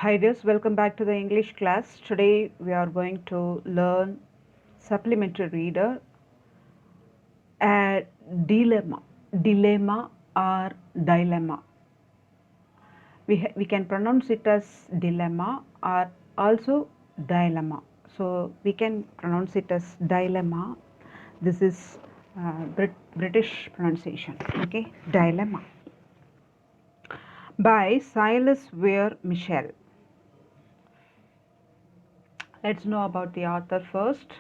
Hi dears, welcome back to the English class. Today we are going to learn supplementary reader, a dilemma. Dilemma or dilemma. We can pronounce it as dilemma or also dilemma. So we can pronounce it as dilemma. This is British pronunciation. Okay, dilemma by Silas Weir Michel. Let's know about the author first.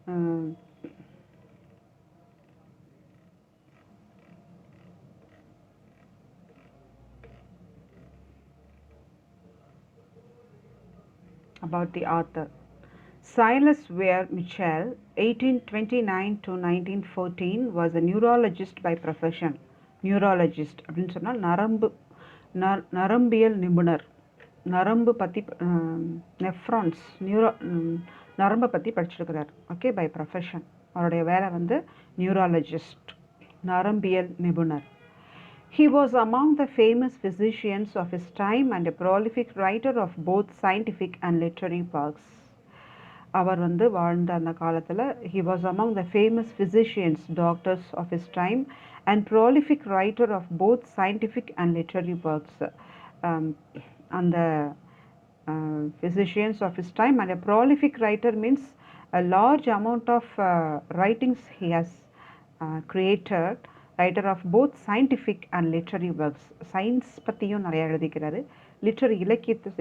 Um, about the author. Silas Weir Michel, 1829 to 1914, was a neurologist by profession. Neurologist அப்படின்னு சொன்னால் நரம்பியல் நிபுணர். நரம்பு பற்றி nephrons நரம்பை பற்றி படிச்சிருக்கிறார். Okay, by profession. அவருடைய வேலை வந்து நியூராலஜிஸ்ட், நரம்பியல் நிபுணர். He was among the famous physicians of his time and a prolific writer of both scientific and literary works. அவர் வந்து வாழ்ந்த அந்த காலத்தில் he was among the famous physicians, doctors of his time and prolific writer of both scientific and literary works. அந்த physicians of his time and a prolific writer means a large amount of writings he has created. Writer of both scientific and literary works. Science பற்றியும் நிறையா எழுதிக்கிறாரு, literary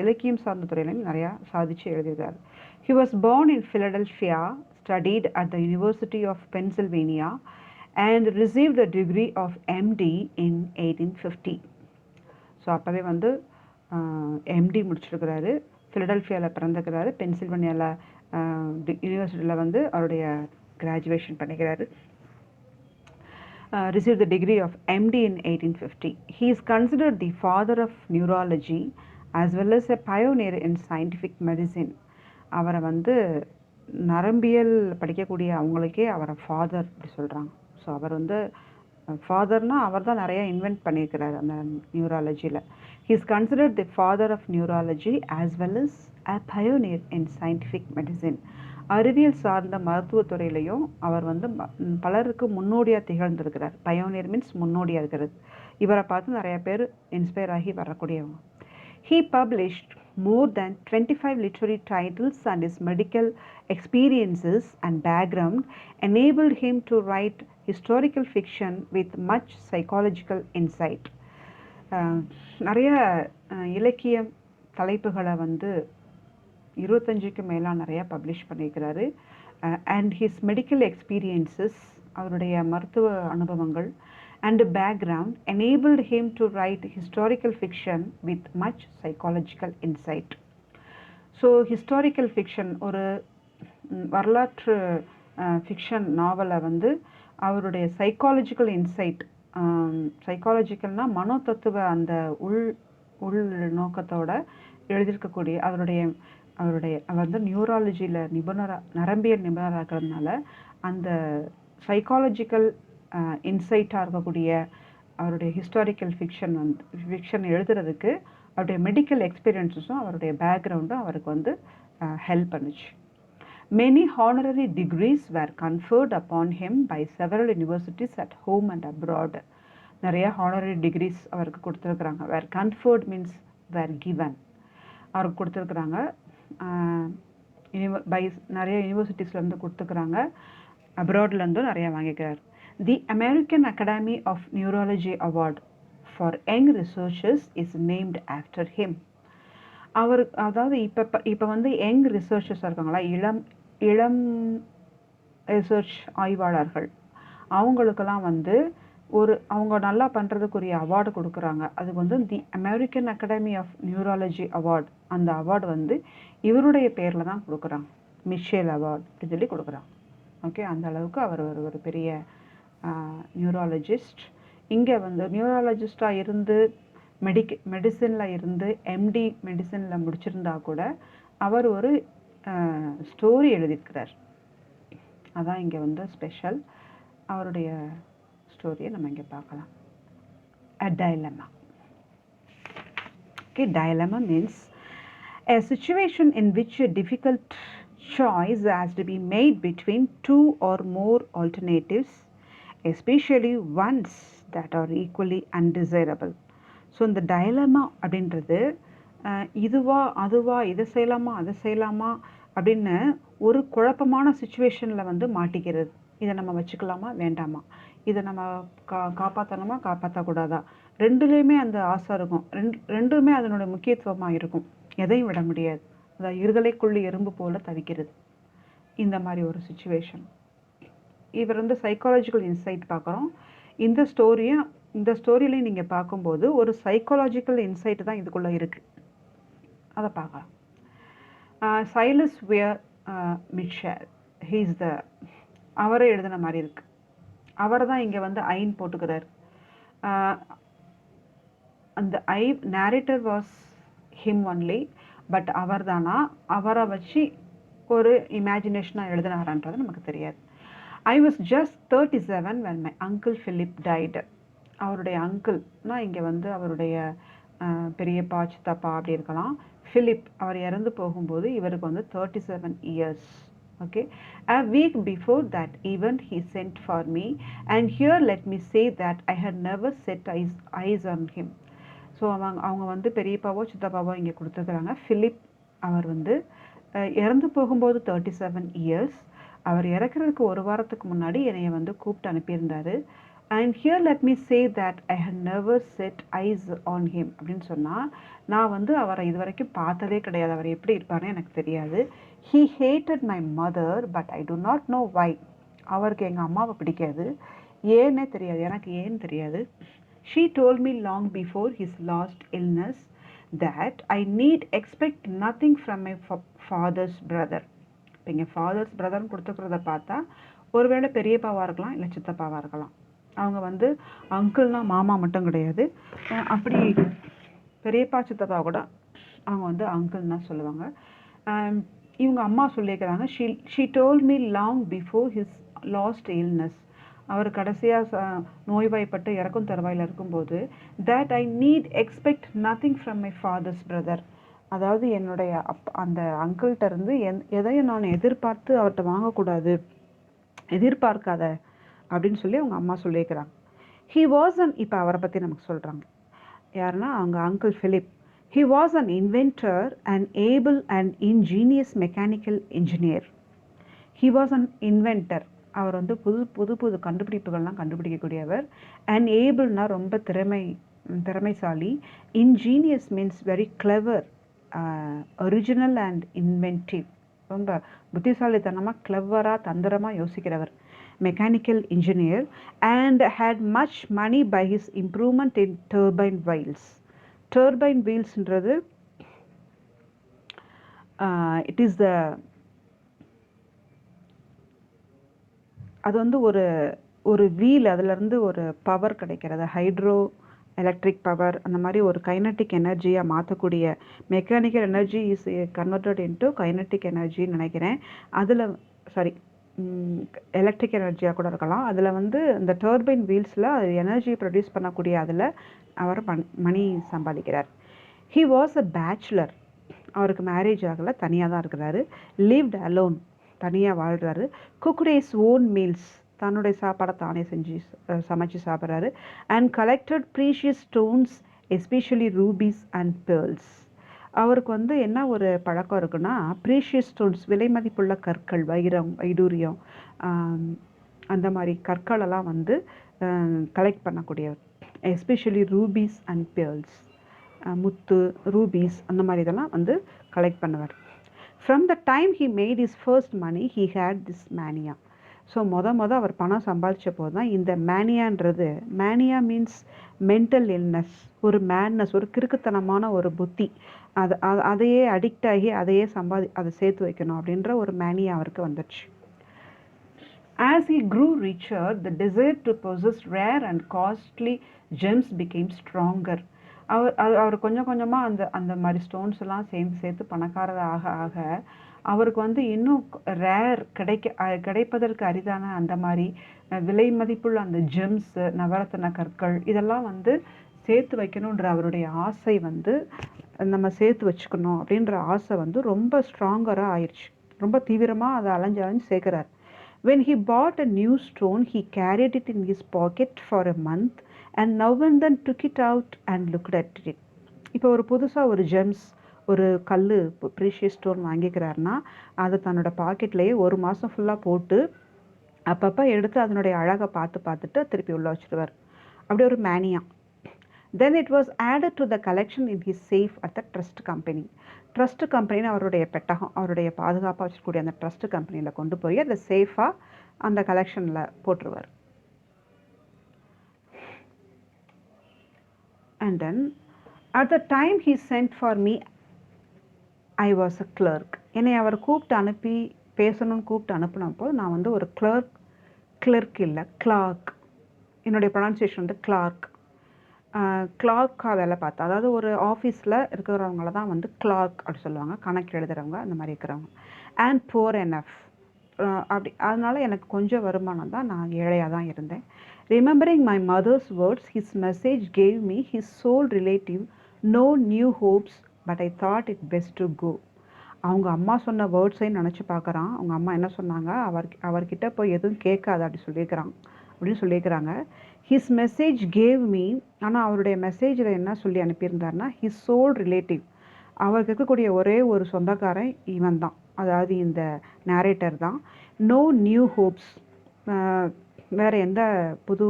இலக்கியம் சார்ந்த துறையிலையும் நிறையா சாதிச்சு எழுதியிருக்காரு. He was born in Philadelphia, studied at the University of Pennsylvania and receive the degree of MD in 1850. So அப்போவே வந்து எம்டி முடிச்சிருக்கிறாரு. ஃபிலடெல்ஃபியாவில் பிறந்துக்கிறாரு, பென்சில்வேனியாவில் யூனிவர்சிட்டியில் வந்து அவருடைய கிராஜுவேஷன் பண்ணிக்கிறாரு. Received the degree of MD in 1850. He is considered the father of neurology as well as a pioneer in scientific medicine. அவரை வந்து நரம்பியல் படிக்கக்கூடிய அவங்களுக்கே அவரை ஃபாதர் அப்படி சொல்கிறாங்க. ஸோ அவர் வந்து ஃபாதர்னால் அவர் தான் நிறையா இன்வென்ட் பண்ணியிருக்கிறார் அந்த நியூராலஜியில். He is considered the father of neurology as well as a pioneer in scientific medicine. அறிவியல் சார்ந்த மருத்துவத்துறையிலையும் அவர் வந்து பலருக்கு முன்னோடியாக திகழ்ந்திருக்கிறார். பயோனியர் மீன்ஸ் முன்னோடியாக இருக்கிறது. இவரை பார்த்து நிறைய பேர் இன்ஸ்பயர் ஆகி வரக்கூடியவங்க. He published more than 25 literary titles and his medical experiences and background enabled him to write historical fiction with much psychological insight. நிறைய இலக்கிய தலைப்புகளை வந்து 25க்கு மேலாக நிறையா பப்ளிஷ் பண்ணியிருக்கிறாரு. அண்ட் ஹிஸ் மெடிக்கல் எக்ஸ்பீரியன்சஸ், அவருடைய மருத்துவ அனுபவங்கள் and background enabled him to right historical fiction with much psychological inside. So historical fiction, ஒரு வரலாற்று ஃபிக்ஷன் நாவலை வந்து அவருடைய சைக்காலஜிக்கல் இன்சைட், சைக்காலஜிக்கல்னால் மனோதத்துவ அந்த உள் நோக்கத்தோடு எழுதியிருக்கக்கூடிய அவர் வந்து நியூராலஜியில் நரம்பியல் நிபுணராக இருக்கிறதுனால அந்த சைக்காலஜிக்கல் இன்சைட்டாக இருக்கக்கூடிய அவருடைய ஹிஸ்டாரிக்கல் ஃபிக்ஷன் எழுதுறதுக்கு அவருடைய மெடிக்கல் எக்ஸ்பீரியன்ஸஸும் அவருடைய பேக்ரவுண்டும் அவருக்கு வந்து ஹெல்ப் பண்ணுச்சு. Many honorary degrees were conferred upon him by several universities at home and abroad. நிறைய honorary degrees அவருக்கு கொடுத்துருக்குறாங்க. were conferred means were given. அவருக்கு கொடுத்துருக்குறாங்க. பை நிறைய யூனிவர்சிட்டிஸ்லேருந்து கொடுத்துக்கிறாங்க, அப்ராட்லேருந்தும் நிறையா வாங்கிக்கிறார். The American Academy of Neurology award for young researchers is named after him. அவர் அதாவது இப்போ வந்து யங் ரிசர்ச்சர்ஸ் இருக்காங்களா, இளம் ரிசர்ச் ஆய்வாளர்கள், அவங்களுக்கெல்லாம் வந்து அவங்க நல்லா பண்ணுறதுக்குரிய அவார்டு கொடுக்குறாங்க. அதுக்கு வந்து the American Academy of Neurology award, அந்த அவார்டு வந்து இவருடைய பேரில் தான் கொடுக்குறாங்க, மிஷேல் அவார்ட் அப்படின்னு சொல்லி கொடுக்குறாங்க. ஓகே, அந்த அளவுக்கு அவர் ஒரு பெரிய நியூராலஜிஸ்ட். இங்கே வந்து நியூராலஜிஸ்டாக இருந்து மெடிசனில் இருந்து எம்டி மெடிசனில் முடிச்சிருந்தா கூட அவர் ஒரு ஸ்டோரி எழுதியிருக்கிறார். அதான் இங்கே வந்து ஸ்பெஷல். அவருடைய ஸ்டோரியை நம்ம இங்கே பார்க்கலாம். A dilemma. Okay, dilemma means A situation in which a difficult choice has to be made between two or more alternatives, especially ones that are equally undesirable. So இந்த டயலமா அப்படின்றது இதுவா அதுவா இதை செய்யலாமா அதை செய்யலாமா அப்படின்னு ஒரு குழப்பமான சுச்சுவேஷனில் வந்து மாட்டிக்கிறது. இதை நம்ம வச்சுக்கலாமா வேண்டாமா, இதை நம்ம காப்பாற்றணுமா காப்பாற்றக்கூடாதா, ரெண்டுலேயுமே அந்த ஆசை இருக்கும், ரெண்டுமே அதனோட முக்கியத்துவமாக இருக்கும், எதையும் விட முடியாது. அதாவது இருதலைக்குள்ளே எறும்பு போல தவிக்கிறது, இந்த மாதிரி ஒரு சுச்சுவேஷன். இவர் வந்து சைக்காலஜிக்கல் இன்சைட் பார்க்குறோம். இந்த ஸ்டோரியிலையும் நீங்கள் பார்க்கும்போது ஒரு சைக்காலஜிக்கல் இன்சைட் தான் இதுக்குள்ளே இருக்குது, அதை பார்க்கலாம். Silas wear Mitchell, he's the, அவரை எழுதின மாதிரி இருக்கு. அவர் தான் இங்கே வந்து ஐன் போட்டுக்கிறார். அந்த narrator was him only, but அவர் தானா அவரை வச்சு ஒரு இமேஜினேஷனாக எழுதினாரான்றது நமக்கு தெரியாது. I was just 37 when my uncle Philip died. அவருடைய அங்கிள்னா இங்கே வந்து அவருடைய பெரியப்பா சித்தப்பா அப்படி இருக்கலாம். ஃபிலிப் அவர் இறந்து போகும்போது இவருக்கு வந்து 37 years. Okay, a week before that event he sent for me, and here let me say that I had never set eyes on him. So அவங்க வந்து பெரியப்பாவோ சித்தப்பாவோ இங்கே கொடுத்துருக்குறாங்க. ஃபிலிப் அவர் வந்து இறந்து போகும்போது 37 years. அவர் இறக்குறதுக்கு ஒரு வாரத்துக்கு முன்னாடி என்னைய வந்து கூப்பிட்டு அனுப்பியிருந்தார். And here let me say that I had never set eyes on him அப்படின்னு சொன்னால், நான் வந்து அவரை இது வரைக்கும் பார்த்ததே கிடையாது, அவர் எப்படி இருப்பார்னு எனக்கு தெரியாது. He hated my mother but I do not know why. அவருக்கு எங்கள் அம்மாவை பிடிக்காது, ஏன்னே தெரியாது, எனக்கு ஏன்னு தெரியாது. She told me long before his last illness that I need expect nothing from my father's brother. இப்போ இங்கே ஃபாதர்ஸ் பிரதர்னு கொடுத்துக்கிறத பார்த்தா ஒருவேளை பெரியப்பாவாக இருக்கலாம், இல்லை சித்தப்பாவாக இருக்கலாம். அவங்க வந்து அங்கிள்னா மாமா மட்டும் கிடையாது, அப்படி பெரியப்பா சித்தப்பா கூட அவங்க வந்து அங்கிள்னா சொல்லுவாங்க. இவங்க அம்மா சொல்லியிருக்கிறாங்க, she told me long before his last illness. அவர் கடைசியாக நோய்வாய்ப்பட்டு இறக்கும் தருவாயில் இருக்கும்போது, that I need expect nothing from my father's brother. அதாவது என்னுடைய அந்த அங்கிள்கிட்ட இருந்து எதையும் நான் எதிர்பார்த்து அவர்கிட்ட வாங்கக்கூடாது, எதிர்பார்க்காத அப்படின்னு சொல்லி அவங்க அம்மா சொல்லியிருக்கிறாங்க. ஹி வாஸ் அன், இப்போ அவரை பற்றி நமக்கு சொல்கிறாங்க. யாருன்னா அவங்க uncle Philip. He was an inventor and able and ingenious mechanical engineer. He was an inventor, அவர் வந்து புது புது கண்டுபிடிப்புகள்லாம் கண்டுபிடிக்கக்கூடியவர். அண்ட் ஏபிள்னா ரொம்ப திறமைசாலி. Ingenious means very clever, original and inventive, ரொம்ப புத்திசாலித்தனமாக கிளவராக தந்திரமாக யோசிக்கிறவர். Mechanical engineer and had much money by his improvement in turbine wheels. Turbine வீல்ஸ்ன்றது இட் இஸ் த, அது வந்து ஒரு வீல், அதிலிருந்து ஒரு பவர் கிடைக்கிறது, ஹைட்ரோ எலக்ட்ரிக் பவர், அந்த மாதிரி ஒரு கைனட்டிக் எனர்ஜியாக மாற்றக்கூடிய. Mechanical energy is converted into kinetic எனர்ஜின்னு நினைக்கிறேன். அதில் சாரி எலக்ட்ரிக் எனர்ஜியாக கூட இருக்கலாம். அதில் வந்து இந்த டர்பைன் வீல்ஸில் அது எனர்ஜி ப்ரொடியூஸ் பண்ணக்கூடிய அதில் அவர் மணி சம்பாதிக்கிறார். ஹி வாஸ் அ பேச்சுலர், அவருக்கு மேரேஜ் ஆகலை, தனியாக தான் இருக்கிறாரு. லிவ்ட் அலோன், தனியாக வாழ்கிறாரு. குக்ட் ஹிஸ் ஓன் மீல்ஸ், தன்னுடைய சாப்பாடை தானே சமைச்சு சாப்பிட்றாரு. And collected precious stones especially rubies and pearls. அவருக்கு வந்து என்ன ஒரு பழக்கம் இருக்குன்னா, ப்ரீஷியஸ் ஸ்டோன்ஸ், விலை மதிப்புள்ள கற்கள், வைடூரியம், அந்த மாதிரி கற்களெல்லாம் வந்து கலெக்ட் பண்ணக்கூடியவர். எஸ்பெஷலி ரூபீஸ் அண்ட் பேர்ல்ஸ், முத்து, ரூபீஸ், அந்த மாதிரி இதெல்லாம் வந்து கலெக்ட் பண்ணுவார். From the time he made is first money he had this mania. So அவர் பணம் சம்பாதிச்ச போது தான் இந்த மேனியான்றது, மேனியா மீன்ஸ் மென்டல் இல்னஸ், ஒரு மேட்னஸ், ஒரு கிறுக்குத்தனமான ஒரு புத்தி, அதையே அடிக்ட் ஆகி அதையே அதை சேர்த்து வைக்கணும் அப்படின்ற ஒரு மேனியா அவருக்கு வந்துடுச்சு. As he grew richer, the desire to possess rare and costly gems became stronger. அவர் கொஞ்சம் கொஞ்சமாக அந்த மாதிரி ஸ்டோன்ஸ் எல்லாம் சேர்த்து பணக்காரர் ஆக ஆக அவருக்கு வந்து இன்னும் ரேர் கிடைப்பதற்கு அரிதான அந்த மாதிரி விலை மதிப்புள்ள அந்த ஜெம்ஸ், நவரத்ன கற்கள், இதெல்லாம் வந்து சேர்த்து வைக்கணுன்ற அவருடைய ஆசை வந்து நம்ம சேர்த்து வச்சுக்கணும் அப்படின்ற ஆசை வந்து ரொம்ப ஸ்ட்ராங்கராக ஆயிடுச்சு. ரொம்ப தீவிரமாக அதை அலைஞ்சு அலைஞ்சு சேர்க்குறார். When he bought a new stone, he carried it in his pocket for a month and now and then took it out and looked at it. இப்போ ஒரு புதுசாக ஒரு ஜெம்ஸ், ஒரு கல், ப்ரீஷியஸ் ஸ்டோன் வாங்கிக்கிறாருன்னா அதை தன்னோட பாக்கெட்லேயே ஒரு மாதம் ஃபுல்லாக போட்டு அப்பப்போ எடுத்து அதனுடைய அழகை பார்த்துட்டு திருப்பி உள்ளே வச்சுருவார். அப்படி ஒரு mania. Then it was added to the collection in his safe at the trust company. Trust கம்பெனின்னு அவருடைய பெட்டகம், அவருடைய பாதுகாப்பாக வச்சுக்கூடிய அந்த ட்ரஸ்ட் கம்பெனியில் கொண்டு போய் அதை சேஃபாக அந்த கலெக்ஷனில் போட்டுருவார். And then at the time he sent for me, I was a clerk. என்னை அவர் கூப்பிட்டு அனுப்பி பேசணும்னு கூப்பிட்டு அனுப்பினப்போ நான் வந்து ஒரு கிளர்க் இல்லை, கிளார்க். என்னுடைய ப்ரொனன்சியேஷன் வந்து கிளார்க். கிளார்க்காக வேலை பார்த்தா, அதாவது ஒரு ஆஃபீஸில் இருக்கிறவங்கள தான் வந்து கிளார்க் அப்படி சொல்லுவாங்க, கணக்கு எழுதுகிறவங்க அந்த மாதிரி இருக்கிறவங்க. அண்ட் poor enough, அப்படி அதனால் எனக்கு கொஞ்சம் வருமானம் தான், நான் ஏழையாக தான் இருந்தேன். Remembering my mother's words, his message gave me his sole relative no new hopes but I thought it best to go. அவங்க அம்மா சொன்ன வேர்ட்ஸையும் நினச்சி பார்க்குறான். அவங்க அம்மா என்ன சொன்னாங்க, அவர்கிட்ட போய் எதுவும் கேட்காது அப்படி அப்படின்னு சொல்லியிருக்கிறாங்க. ஹிஸ் மெசேஜ் கேவ் மீ, ஆனால் அவருடைய மெசேஜில் என்ன சொல்லி அனுப்பியிருந்தாருன்னா, ஹிஸ் சோல் ரிலேட்டிவ், அவருக்கு இருக்கக்கூடிய ஒரே ஒரு சொந்தக்காரன் இவன் தான், அதாவது இந்த நேரேட்டர் தான். நோ நியூ ஹோப்ஸ், வேறு எந்த புது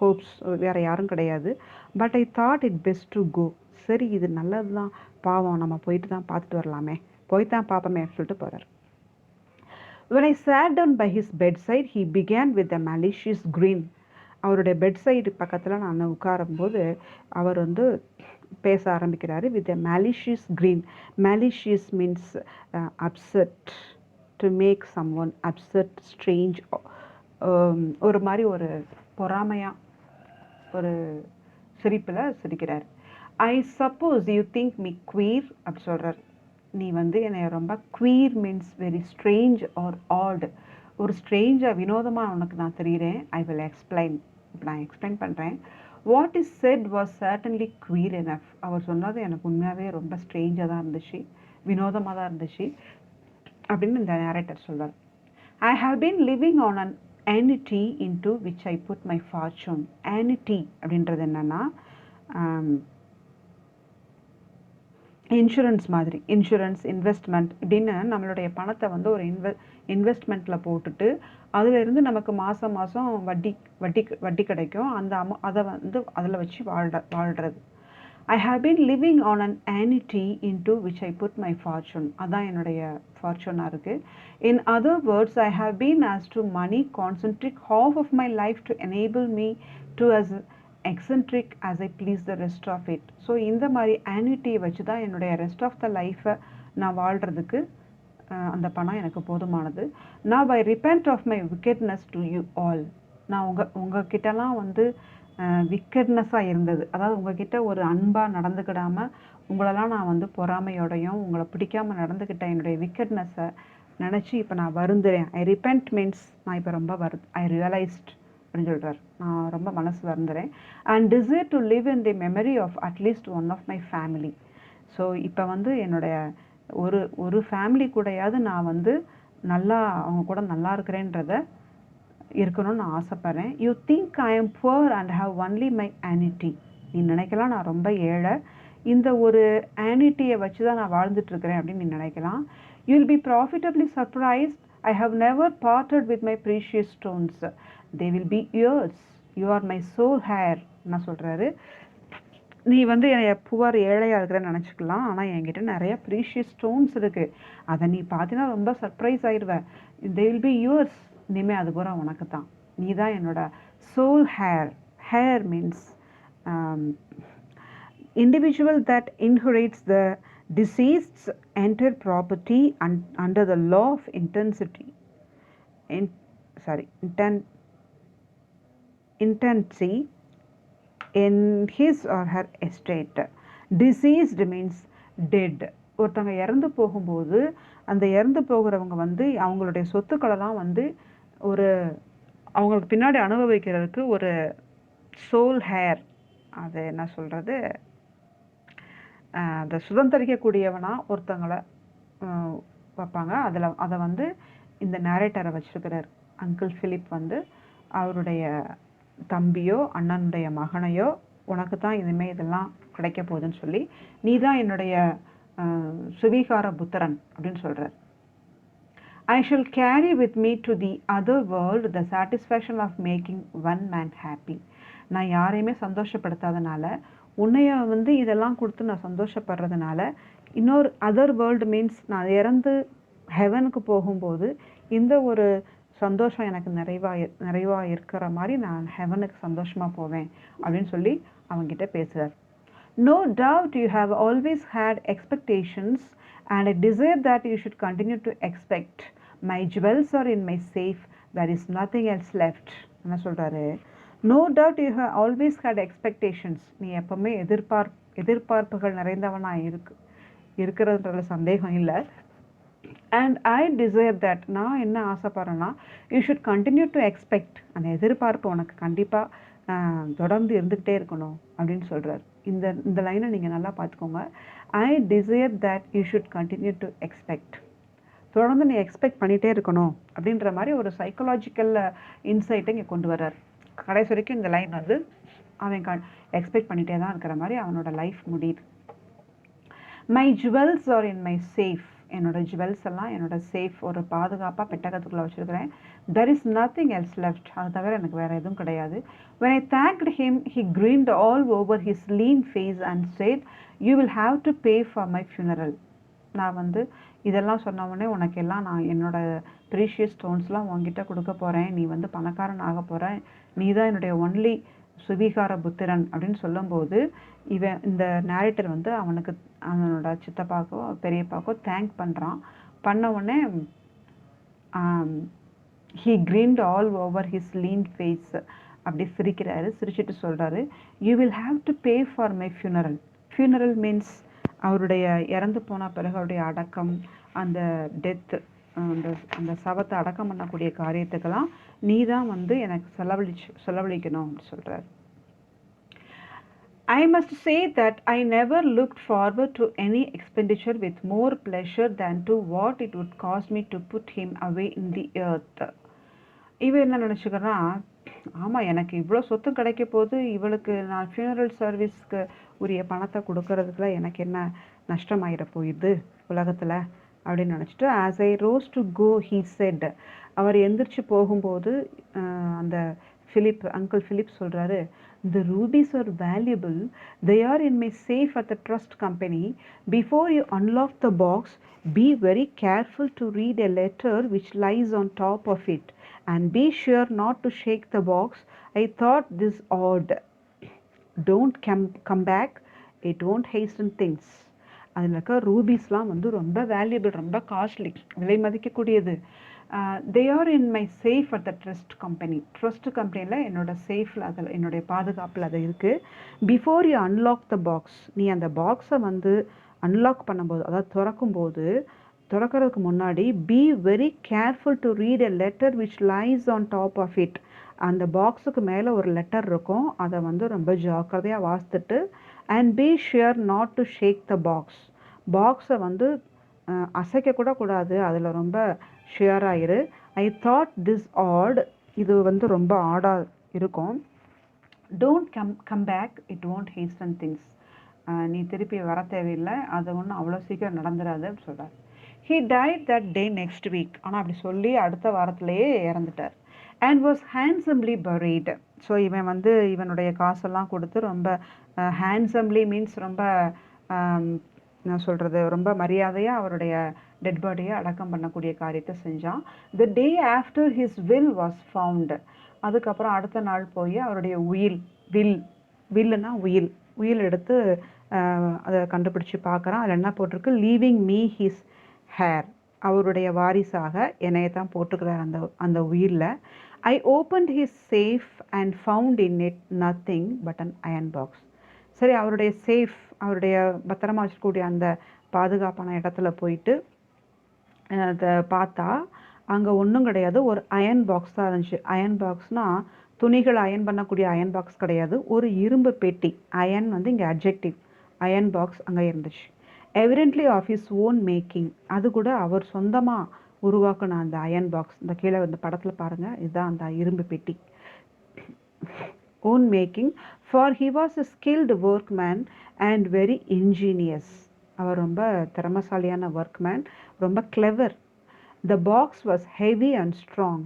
ஹோப்ஸ் வேறு யாரும் கிடையாது. But I thought it best to go, சரி இது நல்லது தான், பாவம் நம்ம போயிட்டு தான் பார்த்துட்டு வரலாமே, போய் தான் பார்ப்போமே சொல்லிட்டு போகிறார். When I sat down by his bedside, he began with a malicious grin. அவருடைய பெட்சைடு பக்கத்தில் நான் உட்காரும்போது அவர் வந்து பேச ஆரம்பிக்கிறாரு. With a malicious grin. Malicious means upset, to make someone upset, strange, ஒரு மாதிரி ஒரு பொறாமையாக ஒரு சிரிப்பில் சிரிக்கிறார். I suppose you think me queer அப்படி சொல்கிறார். நீ வந்து என்னை ரொம்ப queer means very strange or odd, ஒரு ஸ்ட்ரேஞ்சாக வினோதமாக உனக்கு நான் தெரிகிறேன். ஐ வில் எக்ஸ்பிளைன், இப்போ நான் எக்ஸ்பிளைன் பண்ணுறேன். What is said was certainly queer enough. அவர் சொன்னது எனக்கு உண்மையாகவே ரொம்ப ஸ்ட்ரேஞ்சாக தான் இருந்துச்சு, வினோதமாக தான் இருந்துச்சு அப்படின்னு இந்த நேரேட்டர் சொல்வார். I have been living on an annuity into which I put my fortune. annuity அப்படின்றது என்னென்னா இன்சூரன்ஸ் மாதிரி, இன்சூரன்ஸ், இன்வெஸ்ட்மெண்ட் இப்படின்னு நம்மளுடைய பணத்தை வந்து ஒரு இன்வெஸ்ட்மெண்ட்டில் போட்டுட்டு அதிலிருந்து நமக்கு மாதம் மாதம் வட்டி கிடைக்கும். அந்த அதை வந்து அதில் வச்சு வாழ்கிறது. I have been living on an annuity into which I put my fortune. அதான் என்னுடைய ஃபார்ச்சூனாக இருக்குது. In other words, I have been as to money concentric half of my life to enable me to as eccentric as I please the rest of it. So இந்த மாதிரி annuity வச்சு தான் என்னுடைய rest of the லைஃப்பை நான் வாழ்கிறதுக்கு அந்த பணம் எனக்கு போதுமானது. Now I repent of my wickedness to you all. நான் உங்ககிட்டலாம் வந்து விக்கெட்னஸாக இருந்தது, அதாவது உங்ககிட்ட ஒரு அன்பாக நடந்துக்கிடாமல் உங்களெல்லாம் நான் வந்து பொறாமையோடையும் உங்களை பிடிக்காமல் நடந்துக்கிட்ட என்னுடைய விக்கெட்னஸை நினச்சி இப்போ நான் வருந்துறேன். ஐ ரிப்பெண்ட் மீன்ஸ் நான் இப்போ ரொம்ப ஐ ரியலைஸ்ட் அப்படின்னு சொல்கிறார். நான் ரொம்ப மனசு வருந்துறேன். And desire to live in the memory of at least one of my family. So இப்போ வந்து என்னுடைய ஒரு ஃபேமிலி கூடயாவது நான் வந்து நல்லா அவங்க கூட நல்லா இருக்கிறேன்றத இருக்கணும்னு நான் ஆசைப்பட்றேன். You think I am poor and have only my annuity. நீ நினைக்கலாம் நான் ரொம்ப ஏழை, இந்த ஒரு annuity-யை வச்சு தான் நான் வாழ்ந்துட்டுருக்கிறேன் அப்படின்னு நீ நினைக்கலாம். You will be profitably surprised. I have never parted with my precious stones. They will be yours. You are my sole heir. என்ன சொல்கிறாரு, நீ வந்து என்னை புவர் ஏழையாக இருக்கிறேன்னு நினச்சிக்கலாம், ஆனால் என்கிட்ட நிறைய ப்ரீஷியஸ் ஸ்டோன்ஸ் இருக்குது, அதை நீ பார்த்தீங்கன்னா ரொம்ப சர்ப்ரைஸ் ஆயிடுவேன். They will be yours. இனிமேல் அது பூரா உனக்கு தான், நீ தான் என்னோட sole heir. Heir means individual that inherits the deceased's entire property under the law of intency in his or her estate. Deceased means dead. ஒருத்தவங்க இறந்து போகும்போது அந்த இறந்து போகிறவங்க வந்து அவங்களுடைய சொத்துக்களெல்லாம் வந்து ஒரு அவங்களுக்கு பின்னாடி அனுபவிக்கிறதுக்கு ஒரு சோல் ஹேர் அது என்ன சொல்கிறது, அதை சுதந்திரிக்கக்கூடியவனாக ஒருத்தங்களை வைப்பாங்க. அதை வந்து இந்த நேரேட்டரை வச்சிருக்கிறார் அங்கிள் ஃபிலிப் வந்து அவருடைய தம்பியோ அண்ணனுடைய மகனையோ உனக்கு தான் இனிமேல் இதெல்லாம் கிடைக்க போகுதுன்னு சொல்லி, நீ தான் என்னுடைய சுவீகார புத்திரன் அப்படின்னு சொல்கிறார். I shall carry with me to the other world the satisfaction of making one man happy. நான் யாரையுமே சந்தோஷப்படுத்தாதனால, உன்னைய வந்து இதெல்லாம் கொடுத்து நான் சந்தோஷப்படுறதுனால, இன்னொரு அதர் வேர்ல்டு மீன்ஸ் நான் இறந்து ஹெவனுக்கு போகும்போது இந்த ஒரு சந்தோஷம் எனக்கு நிறைவாக இருக்கிற மாதிரி நான் ஹெவனுக்கு சந்தோஷமாக போவேன் அப்படின்னு சொல்லி அவங்ககிட்ட பேசுகிறார். No doubt you have always had expectations and I desire that you should continue to expect. My jewels are in my safe. There is nothing else left. என்ன சொல்கிறாரு, no doubt you have always had expectations. நீ எப்பவுமே எதிர்பார்ப்புகள் நிறைந்தவனாக இருக்கிறதுன்ற சந்தேகம் இல்லை. And I desire that, நான் என்ன ஆசைப்படுறேன்னா, you should continue to expect. அந்த எதிர்பார்ப்பு உனக்கு கண்டிப்பாக தொடர்ந்து இருந்துக்கிட்டே இருக்கணும் அப்படின்னு சொல்கிறார். இந்த லைனை நீங்கள் நல்லா பார்த்துக்கோங்க. I desire that you should continue to expect. தொடர்ந்து நீ எக்ஸ்பெக்ட் பண்ணிகிட்டே இருக்கணும் அப்படின்ற மாதிரி ஒரு சைக்கலாஜிக்கல் இன்சைட்டை இங்கே கொண்டு வர்றார். கடைசி வரைக்கும் இந்த லைன் வந்து அவன் எக்ஸ்பெக்ட் பண்ணிகிட்டே தான் இருக்கிற மாதிரி அவனோட லைஃப் முடியுது. My jewels are in my safe. என்னோட ஜுவல்ஸ் எல்லாம் என்னோட சேஃப் ஒரு பாதுகாப்பாக பெட்டகத்துக்குள்ளே வச்சுருக்கிறேன். There is nothing else left. அது தவிர எனக்கு வேறு எதுவும் கிடையாது. when I thanked him he grinned all over his lean face and said, you will have to pay for my funeral. நான் வந்து இதெல்லாம் சொன்ன உடனே உனக்கு எல்லாம் நான் என்னோட ப்ரீஷியஸ் ஸ்டோன்ஸ்லாம் உங்ககிட்ட கொடுக்க போகிறேன், நீ வந்து பணக்காரன் ஆக போகிறேன், நீ தான் என்னுடைய ஒன்லி சுவீகார புத்திரன் அப்படின்னு சொல்லும்போது இந்த நேரேட்டர் வந்து அவனோட சித்தப்பாக்கோ பெரியப்பாக்கோ தேங்க் பண்ணுறான். பண்ண உடனே he grinned all over his lean face. அப்படி சிரிக்கிறாரு. சிரிச்சிட்டு சொல்கிறாரு, you will have to pay for my funeral. Funeral means அவருடைய இறந்து போன பிறகு அவருடைய அடக்கம், அந்த டெத்து, அந்த சவத்தை அடக்கம் பண்ணக்கூடிய காரியத்துக்கெல்லாம் நீ தான் வந்து எனக்கு செலவழிக்கணும் அப்படின்னு சொல்கிறார். I must say that I never looked forward to any expenditure with more pleasure than to what it would cost me to put him away in the earth. இவன் என்ன நினச்சிக்கிறான், ஆமாம் எனக்கு இவ்வளோ சொத்து கிடைக்க போது, இவளுக்கு நான் ஃபியூனரல் சர்வீஸ்க்கு உரிய பணத்தை கொடுக்கறதுக்குள்ள எனக்கு என்ன நஷ்டமாயிட போயிடுது உலகத்தில் அப்படின்னு நினச்சிட்டு, as I rose to go he said. அவர் எந்திரிச்சு போகும்போது அந்த அங்கிள் ஃபிலிப் சொல்கிறாரு, the rubies are valuable. They are in my safe at the trust company. Before you unlock the box, be very careful to read a letter which lies on top of it. And be sure not to shake the box. I thought this odd. Don't come back. It won't hasten things. அதில் இருக்க ரூபீஸ்லாம் வந்து ரொம்ப valuable, ரொம்ப costly, விலை மதிக்கக்கூடியது. They are in my safe at the trust company. Trust கம்பெனியில் என்னோட சேஃபில் அதில் என்னுடைய பாதுகாப்பில் அது இருக்குது. Before you unlock the box, நீ அந்த பாக்ஸை வந்து அன்லாக் பண்ணும்போது, அதாவது திறக்கிறதுக்கு முன்னாடி, be very careful to read a letter which lies on top of it. அந்த பாக்ஸுக்கு மேலே ஒரு லெட்டர் இருக்கும், அதை வந்து ரொம்ப ஜாக்கிரதையாக வாசித்துட்டு, and be sure not to shake the பாக்ஸை வந்து அசைக்கக்கூட கூடாது, அதில் ரொம்ப ஷியராயிரு. ஐ தாட் திஸ் ஆட், இது வந்து ரொம்ப ஆடாக இருக்கும். Don't come back, it won't hasten things. நீ திருப்பி வர தேவையில்லை, அது ஒன்றும் அவ்வளோ சீக்கிரம் நடந்துடாது அப்படின்னு சொல்கிறார். He died that day next week. ஆனால் அப்படி சொல்லி அடுத்த வாரத்திலேயே இறந்துட்டார். And was handsomely buried. So இவன் வந்து இவனுடைய காசெல்லாம் கொடுத்து ரொம்ப ஹேண்ட்ஸம்லி மீன்ஸ் ரொம்ப நான் சொல்கிறது ரொம்ப மரியாதையாக அவருடைய டெட் பாடியை அடக்கம் பண்ணக்கூடிய காரியத்தை செஞ்சான். The day after his will was found. அதுக்கப்புறம் அடுத்த நாள் போய் அவருடைய வில்லுன்னா உயில் எடுத்து அதை கண்டுபிடிச்சி பார்க்குறான். அதில் என்ன போட்டிருக்கு, லீவிங் மீ ஹிஸ் ஹேர். அவருடைய வாரிசாக என்னையை தான் போட்டுக்கிறார் அந்த உயிரில். I opened his safe and found in it nothing but an iron box. சரி, அவருடைய சேஃப், அவருடைய பத்திரமா வச்சுக்கூடிய அந்த பாதுகாப்பான இடத்துல போயிட்டு அதை பார்த்தா அங்கே ஒன்றும் கிடையாது, ஒரு அயன் பாக்ஸ் தான் இருந்துச்சு. அயன் பாக்ஸ்னால் துணிகள் அயன் பண்ணக்கூடிய அயன் பாக்ஸ் கிடையாது, ஒரு இரும்பு பெட்டி. அயன் வந்து இங்கே அட்ஜெக்டிவ், அயன் பாக்ஸ் அங்கே இருந்துச்சு. Evidently of his own making, அது கூட அவர் சொந்தமாக உருவாக்கின அந்த அயன் பாக்ஸ். இந்த கீழே இந்த படத்தில் பாருங்கள், இதுதான் அந்த இரும்பு பெட்டி. own making, for he was a skilled workman and very ingenious. அவர் ரொம்ப திறமசாலியான workman, ரொம்ப clever. The box was heavy and strong,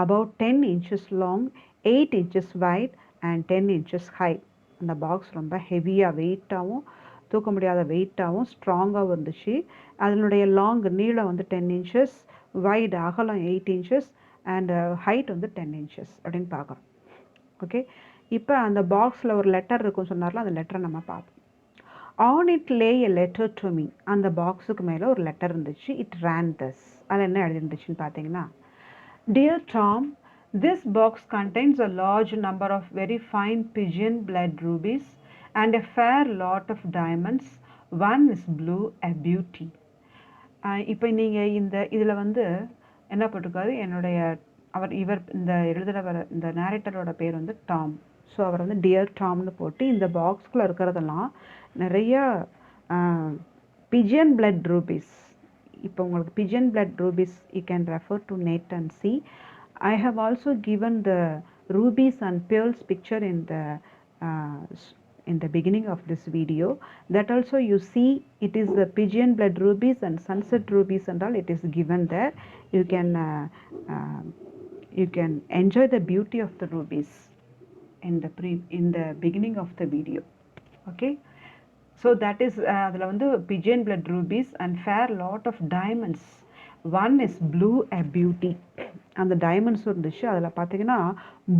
about 10 inches long, 8 inches wide and 10 inches high. அந்த பாக்ஸ் ரொம்ப ஹெவியாக வெயிட்டாகவும், தூக்க முடியாத வெயிட்டாகவும் ஸ்ட்ராங்காகவும் இருந்துச்சு. அதனுடைய லாங் நீளம் வந்து 10 inches, வைடு அகலம் 8 inches அண்ட் ஹைட் வந்து 10 inches அப்படின்னு பார்க்குறோம். ஓகே, இப்போ அந்த பாக்ஸில் ஒரு லெட்டர் இருக்குன்னு சொன்னார்ல, அந்த லெட்டரை நம்ம பார்ப்போம். On it lay a letter to me. அந்த பாக்ஸுக்கு மேலே ஒரு லெட்டர் இருந்துச்சு. It ran this. அதில் என்ன எழுதிருந்துச்சுன்னு பார்த்தீங்கன்னா, dear Tom, this box contains a large number of very fine pigeon blood rubies and a fair lot of diamonds. One is blue, a beauty. இப்போ நீங்கள் இதில் வந்து என்ன போட்டிருக்காரு, இவர் இந்த எழுதுகிறவர், இந்த நேரேட்டரோட பேர் வந்து டாம். ஸோ அவர் வந்து டியர் டாம்னு போட்டு இந்த பாக்ஸ்குள்ளே இருக்கிறதெல்லாம் நிறைய பிஜியன் பிளட் ரூபீஸ். இப்போ உங்களுக்கு pigeon blood rupees you can refer to net and C. I have also given the rubies and pearls picture in the beginning of this video. That also you see it is the pigeon blood rubies and sunset rubies and all, it is given there. You can enjoy the beauty of the rubies in the beginning of the video. Okay, so that is அதில் வந்து pigeon blood rubies and fair lot of diamonds. One is blue, a beauty. அந்த டைமண்ட்ஸும் இருந்துச்சு. அதில் பார்த்தீங்கன்னா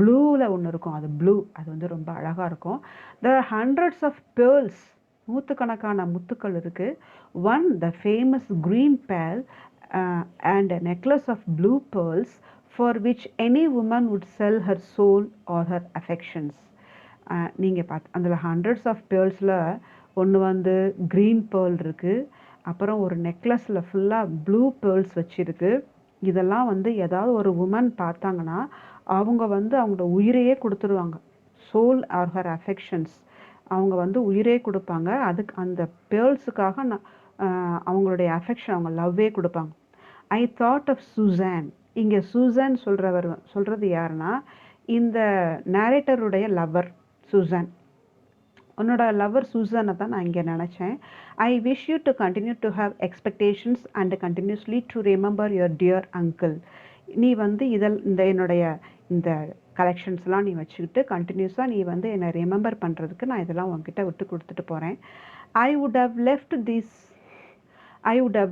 ப்ளூவில் ஒன்று இருக்கும், அது ப்ளூ, அது வந்து ரொம்ப அழகாக இருக்கும். there are hundreds of pearls, நூற்றுக்கணக்கான முத்துக்கள் இருக்குது. One the famous green pearl and a necklace of blue pearls for which any woman would sell her soul or her affections. நீங்கள் அதில் ஹண்ட்ரட்ஸ் ஆஃப் பேர்ல்ஸில் ஒன்று வந்து க்ரீன் பேர்ல் இருக்குது, அப்புறம் ஒரு நெக்லஸில் ஃபுல்லாக ப்ளூ பேர்ல்ஸ் வச்சுருக்கு. இதெல்லாம் வந்து ஏதாவது ஒரு உமன் பார்த்தாங்கன்னா அவங்க வந்து அவங்களோட உயிரையே கொடுத்துருவாங்க. சோல் ஆர் ஹர் அஃபெக்ஷன்ஸ், அவங்க வந்து உயிரே கொடுப்பாங்க. அதுக்கு அந்த பேர்ல்ஸுக்காக அவங்களுடைய அஃபெக்ஷன், அவங்க லவ்வே கொடுப்பாங்க. I thought of Susan. இங்கே சூசான் சொல்கிறது யாருன்னா இந்த நேரேட்டருடைய லவ்வர் சூசான். உன்னோட லவ்வர் சூசானை தான் நான் இங்கே நினச்சேன். I wish you to continue to have expectations and continuously to remember your dear uncle. நீ வந்து என்னுடைய இந்த கலெக்ஷன்ஸ்லாம் நீ வச்சுக்கிட்டு கண்டினியூஸாக நீ வந்து என்னை ரிமெம்பர் பண்ணுறதுக்கு நான் இதெல்லாம் உங்ககிட்ட விட்டு கொடுத்துட்டு போகிறேன். I would have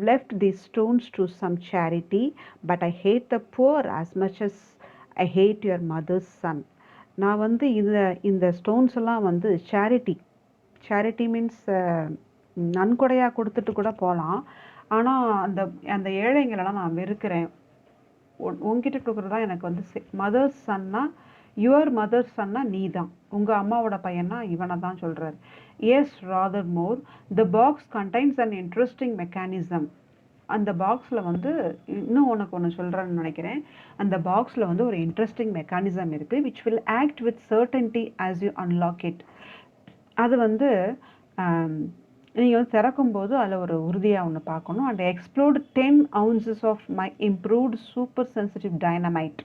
left these stones to some charity, but I hate the poor as much as I hate your mother's son. நான் வந்து இந்த ஸ்டோன்ஸ் எல்லாம் வந்து சேரிட்டி மீன்ஸ் நன்கொடையாக கொடுத்துட்டு கூட போகலாம். ஆனால் அந்த ஏழைங்களெல்லாம் நான் வெறுக்கிறேன். உங்ககிட்ட கொடுக்குறதா எனக்கு வந்து மதர்ஸ் சன்னா, யுவர் மதர்ஸ் சன்னா நீ தான், உங்கள் அம்மாவோட பையனா இவனை தான் சொல்கிறார். Yes rather more, the box contains an interesting mechanism. அந்த பாக்ஸில் வந்து இன்னும் உனக்கு ஒன்று சொல்கிறேன்னு நினைக்கிறேன். அந்த பாக்ஸில் வந்து ஒரு இன்ட்ரெஸ்டிங் மெக்கானிசம் இருக்குது, which will act with சர்டன்டி as you unlock it. அது வந்து நீங்கள் வந்து திறக்கும்போது அதில் ஒரு உறுதியாக ஒன்று பார்க்கணும். And exploded 10 ounces of my improved super sensitive dynamite.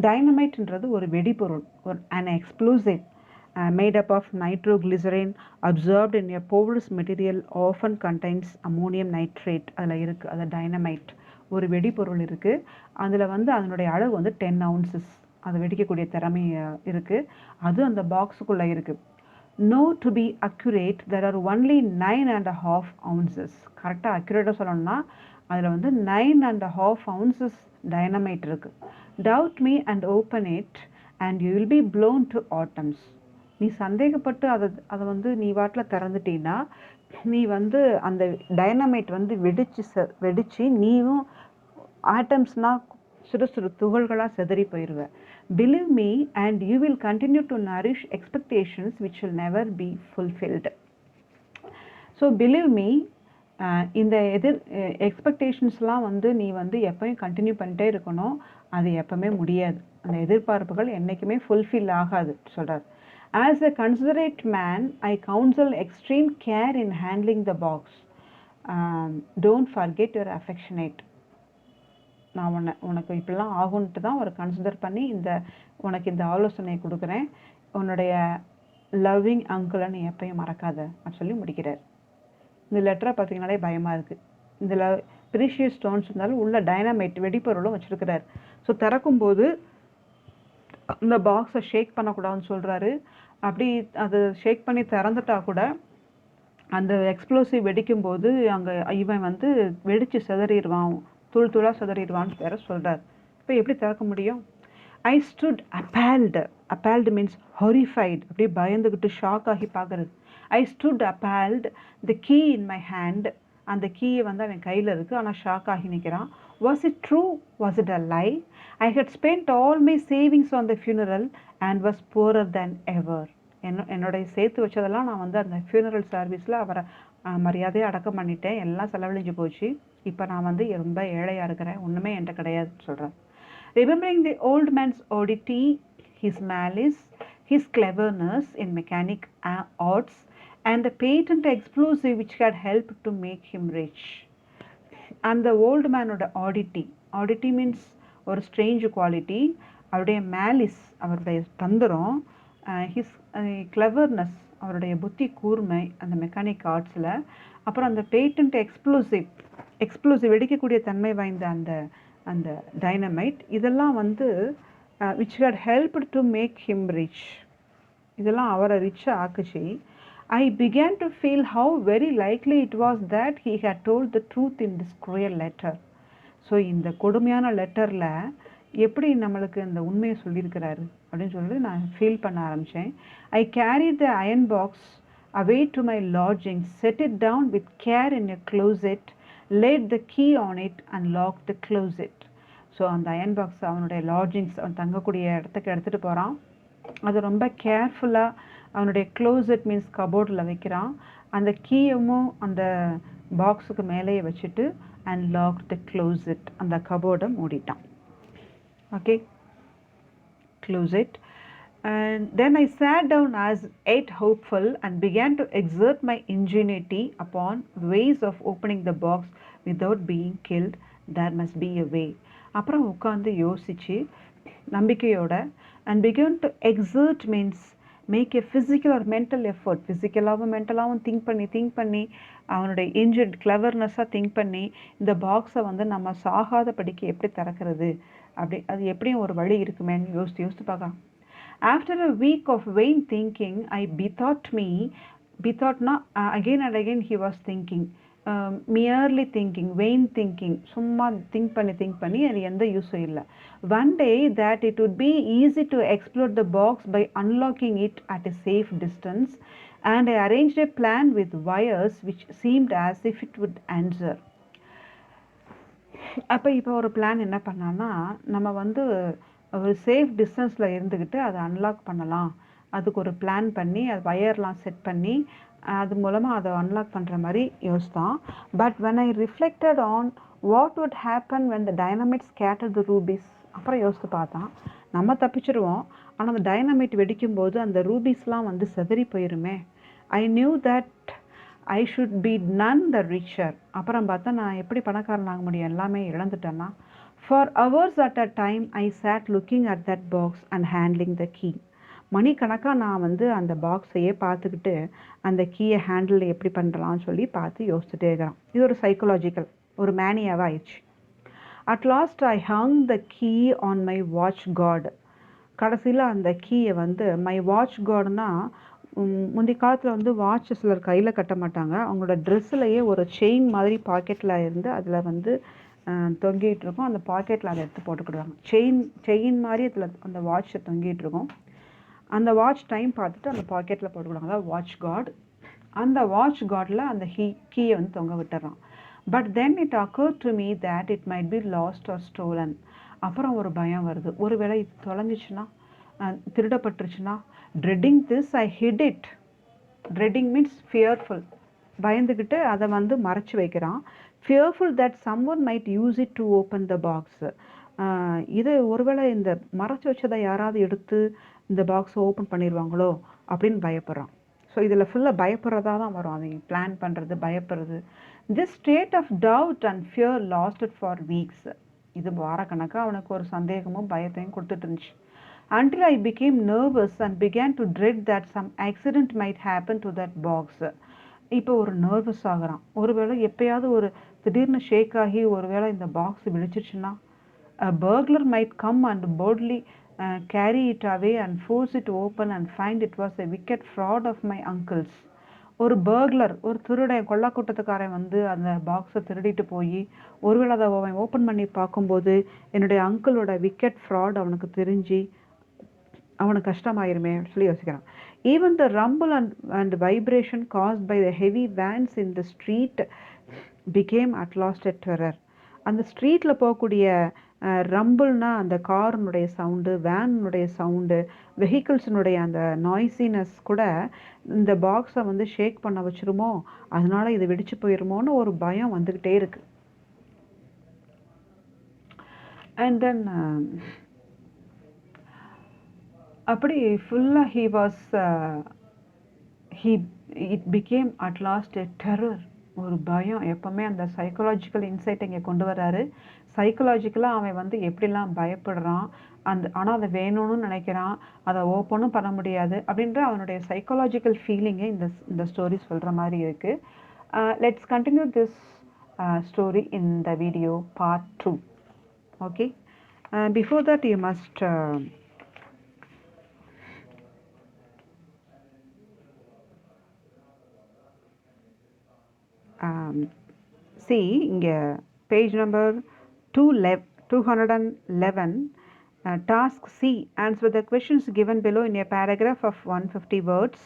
டைனமைட்ன்றது ஒரு வெடிபொருள், an explosive made up of nitroglycerin absorbed in a porous material often contains ammonium nitrate. அதில் இருக்குது, அது டைனமைட், ஒரு வெடிபொருள் இருக்குது. அதில் வந்து அதனுடைய அளவு வந்து 10 ounces, அதை வெடிக்கக்கூடிய திறமை இருக்குது. அது அந்த பாக்ஸுக்குள்ளே இருக்குது. No, to be accurate, there are only 9.5 ounces. கரெக்டாக அக்யூரேட்டாக சொல்லணும்னா அதில் வந்து 9.5 ounces டைனமைட் இருக்குது. Doubt me and open it and you will be blown to atoms. நீ சந்தேகப்பட்டு அதை வந்து நீ வாட்டில் திறந்துட்டீன்னா நீ வந்து அந்த டைனமைட் வந்து வெடிச்சு நீயும் ஆட்டம்ஸ்னால் சிறு சிறு துகள்களாக செதறி போயிடுவேன். Believe me and you will continue to nourish expectations which will never be fulfilled. So believe me, இந்த எக்ஸ்பெக்டேஷன்ஸ்லாம் வந்து நீ வந்து எப்போயும் கண்டினியூ பண்ணிட்டே இருக்கணும், அது எப்போவுமே முடியாது. அந்த எதிர்பார்ப்புகள் என்றைக்குமே ஃபுல்ஃபில் ஆகாது சொல்கிறார். As a considerate man, I counsel extreme care in handling the box. Don't forget your affectionate. நான் உனக்கு இப்படிலாம் ஆகுன்ட்டு தான் ஒரு கன்சிடர் பண்ணி உனக்கு இந்த ஆலோசனை கொடுக்குறேன். உன்னுடைய லவ்விங் அங்கிளை நீ எப்பயும் மறக்காத அப்படின்னு சொல்லி முடிக்கிறார். இந்த லெட்டரை பார்த்தீங்கன்னாலே பயமாக இருக்குது. இதில் ப்ரீஷியஸ் ஸ்டோன்ஸ் இருந்தாலும் உள்ள டைனமைட் வெடிப்பொருளும் வச்சுருக்கிறார். ஸோ திறக்கும்போது இந்த பாக்ஸை ஷேக் பண்ணக்கூடாதுன்னு சொல்கிறாரு. அப்படி அதை ஷேக் பண்ணி திறந்துட்டா கூட அந்த எக்ஸ்ப்ளோசிவ் வெடிக்கும்போது அங்கே இவன் வந்து வெடித்து சிதறிடுவான், தூள் தூளாக சிதறிடுவான்னு வேற சொல்கிறார். இப்போ எப்படி திறக்க முடியும்? ஐ ஸ்டுட் அப்பேல்டு. அப்பேல்டு மீன்ஸ் ஹொரிஃபைடு, அப்படியே பயந்துக்கிட்டு ஷாக் ஆகி பார்க்குறது. I stood appalled, the key in my hand. அந்த கீயை வந்து அவன் கையில் இருக்குது, ஆனால் ஷாக் ஆகி நிற்கிறான். Was it true? Was it a lie? I had spent all my savings on the funeral and was poorer than ever. என்னுடைய சேர்த்து வச்சதெல்லாம் நான் வந்து அந்த ஃபியூனரல் சர்வீஸில் அவரை மரியாதையை அடக்கம் பண்ணிட்டேன், எல்லாம் செலவழிஞ்சு போச்சு. இப்போ நான் வந்து ரொம்ப ஏழையாக இருக்கிறேன், ஒன்றுமே என்கிட்ட கிடையாதுன்னு சொல்கிறேன். Remembering the old man's oddity, his malice, his cleverness in mechanic arts, and the patent explosive which had helped to make him rich. And the old man's oddity means ஒரு strange quality. அவருடைய malice, அவருடைய தந்திரம், his cleverness, அவருடைய புத்தி கூர்மை அந்த mechanic ஆர்ட்ஸில், அப்புறம் அந்த பேட்டன்ட் எக்ஸ்ப்ளோசிவ் வெடிக்கக்கூடிய தன்மை வாய்ந்த அந்த டைனமைட், இதெல்லாம் வந்து which had helped to make him rich, இதெல்லாம் அவரை ரிச்சாக ஆக்குச்சு. I began to feel how very likely it was that he had told the truth in this cruel letter. So இந்த கொடுமையான லெட்டரில் எப்படி நம்மளுக்கு இந்த உண்மையை சொல்லியிருக்கிறாரு அப்படின்னு சொல்லி நான் ஃபீல் பண்ண ஆரம்பித்தேன். I carried the iron box away to my lodging, set it down with care in a closet, laid the key on it and locked the closet. So அந்த அயன் பாக்ஸ் அவனுடைய லாட்ஜிங்ஸ், அவன் தங்கக்கூடிய இடத்துக்கு எடுத்துகிட்டு போகிறான். அது ரொம்ப கேர்ஃபுல்லாக அவனுடைய க்ளோசெட் மீன்ஸ் கபோர்டில் வைக்கிறான். அந்த கீயமும் அந்த பாக்ஸுக்கு மேலேயே வச்சுட்டு அண்ட் லாக் த க்ளோசெட், அந்த கபோர்டை மூடிட்டான். Okay, closet. And then I sat down as yet hopeful and began to exert my ingenuity upon ways of opening the box without being killed. There must be a way. அப்புறம் உட்காந்து யோசிச்சு நம்பிக்கையோட and began to exert means make a physical or mental effort. ஃபிசிக்கலாகவும் மென்டலாகவும் think பண்ணி அவனுடைய engine கிளவர்னஸாக think பண்ணி இந்த பாக்ஸை வந்து நம்ம சாகாத படிக்க எப்படி திறக்கிறது, அப்படி அது எப்படியும் ஒரு வழி இருக்குமேன்னு யோசித்து பார்க்கலாம். After a week of vain thinking, I bethought me, again and again he was thinking, merely thinking, vain thinking, சும்மா திங்க் பண்ணி அது எந்த யூஸும் இல்லை. One day that it would be easy to explore the box by unlocking it at a safe distance, and I arranged a plan with wires which seemed as if it would answer. அப்போ இப்போ ஒரு plan என்ன பண்ணான்னா, நம்ம வந்து ஒரு safe டிஸ்டன்ஸில் இருந்துக்கிட்டு அதை அன்லாக் பண்ணலாம், அதுக்கு ஒரு பிளான் பண்ணி அது வயர்லாம் செட் பண்ணி அது மூலமாக அதை அன்லாக் பண்ணுற மாதிரி யோசித்தான். But when I reflected on what would happen when the dynamite scattered the rubies, அப்புறம் யோசித்து பார்த்தான், நம்ம தப்பிச்சிருவோம், ஆனால் அந்த டைனமைட் வெடிக்கும்போது அந்த ரூபீஸ்லாம் வந்து செதறி போயிருமே. I knew that I should be none the richer. அப்புறம் பார்த்தா நான் எப்படி பணக்காரன் ஆக முடியும், எல்லாமே இழந்துட்டேன்னா. For hours at a time I sat looking at that box and handling the key. மணிக்கணக்காக நான் வந்து அந்த பாக்ஸையே பார்த்துக்கிட்டு அந்த கீயை ஹேண்டில் எப்படி பண்ணுறலான்னு சொல்லி பார்த்து யோசிச்சுட்டே இருக்கிறான். இது ஒரு சைக்கலாஜிக்கல் ஒரு மேனியாவாக ஆயிடுச்சு. At last I hung the key on my watch guard. கடைசியில் அந்த கீயை வந்து மை வாட்ச் கார்டுனா, முந்தைய காலத்தில் வந்து வாட்ச் சிலர் கையில் கட்ட மாட்டாங்க, அவங்களோட ட்ரெஸ்ஸிலேயே ஒரு செயின் மாதிரி பாக்கெட்டில் இருந்து அதில் வந்து தொங்கிட்டு இருக்கும், அந்த பாக்கெட்டில் அதை எடுத்து போட்டுக்கிடுவாங்க. செயின் மாதிரி அதில் அந்த வாட்சை தொங்கிட்டு இருக்கும், அந்த வாட்ச் டைம் பார்த்துட்டு அந்த பாக்கெட்டில் போட்டுக்கிடுவாங்க, அதாவது வாட்ச் கார்டு. அந்த வாட்ச் கார்டில் அந்த கீயை வந்து தொங்க விட்டுறான். But then it occurred to me that it might be lost or stolen. அப்புறம் ஒரு பயம் வருது, ஒருவேளை இது தொலைஞ்சிச்சுன்னா, திருடப்பட்டுருச்சுன்னா. Dreading this I hid it. Dreading means fearful, பயந்துக்கிட்டு அதை வந்து மறைச்சி வைக்கிறான். Fearful that someone might use it to open the box. இது ஒருவேளை இந்த மறைச்சு வச்சதை யாராவது எடுத்து இந்த பாக்ஸை ஓப்பன் பண்ணிடுவாங்களோ அப்படின்னு பயப்படுறான். ஸோ இதில் ஃபுல்லாக பயப்படுறதா தான் வரும். அதை பிளான் பண்ணுறது, பயப்படுறது. This state of doubt and fear lasted for weeks. இது வாரக்கணக்காக அவனுக்கு ஒரு சந்தேகமும் பயத்தையும் கொடுத்துட்டு இருந்துச்சு. Until I became nervous and began to dread that some accident might happen to that box. இப்போ ஒரு நர்வஸ் ஆகுறான். ஒருவேளை எப்பயாவது ஒரு திடீர்னு ஷேக் ஆகி ஒருவேளை இந்த box விழிச்சிருச்சுன்னா, a burglar might come and boldly carry it away and force it open and find it was a wicked fraud of my uncle's. ஒரு பர்க்லர், ஒரு திருடன், கொள்ளாக்கூட்டத்துக்காரன் வந்து அந்த பாக்ஸை திருடிட்டு போய் ஒருவேளை அதை அவன் ஓப்பன் பண்ணி பார்க்கும்போது என்னுடைய அங்கிளோட விக்கெட் ஃப்ராட் அவனுக்கு தெரிஞ்சு அவனுக்கு கஷ்டமாயிருமே சொல்லி யோசிக்கிறான். Even the rumble and vibration caused by the heavy vans in the street became at last a terror. அந்த ஸ்ட்ரீட்டில் போகக்கூடிய ரம்பிள்னா அந்த காரினுடைய சவுண்டு, வேனுடைய சவுண்டு, வெஹிக்கிள்ஸினுடைய அந்த நாய்ஸினஸ் கூட இந்த பாக்ஸை வந்து ஷேக் பண்ண வச்சிருமோ, அதனால இது வெடிச்சு போயிருமோன்னு ஒரு பயம் வந்துக்கிட்டே இருக்கு. அண்ட் தென் அப்படி ஃபுல்லாக it became at last a terror. ஒரு பயம். எப்போவுமே அந்த சைக்கலாஜிக்கல் இன்சைட் இங்கே கொண்டு வராரு. சைக்கலாஜிக்கலாக அவன் வந்து எப்படிலாம் பயப்படுறான், ஆனால் அதை வேணும்னு நினைக்கிறான், அதை ஓப்பனும் பண்ண முடியாது அப்படின்ற அவனுடைய சைக்கலாஜிக்கல் ஃபீலிங்கை இந்த ஸ்டோரி சொல்கிற மாதிரி இருக்குது. Let's continue this story in the video part 2. Okay, before that you must see இங்கே page number 211, task C, answer the questions given below in a paragraph of 150 words.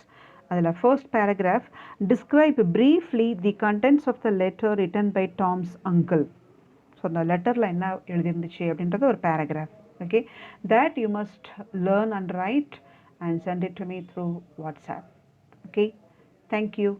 அதில் first paragraph, describe briefly the contents of the letter written by Tom's uncle. So அந்த லெட்டரில் என்ன எழுதிருந்துச்சு அப்படின்றது ஒரு paragraph. Okay, that you must learn and write and send it to me through WhatsApp. Okay, thank you.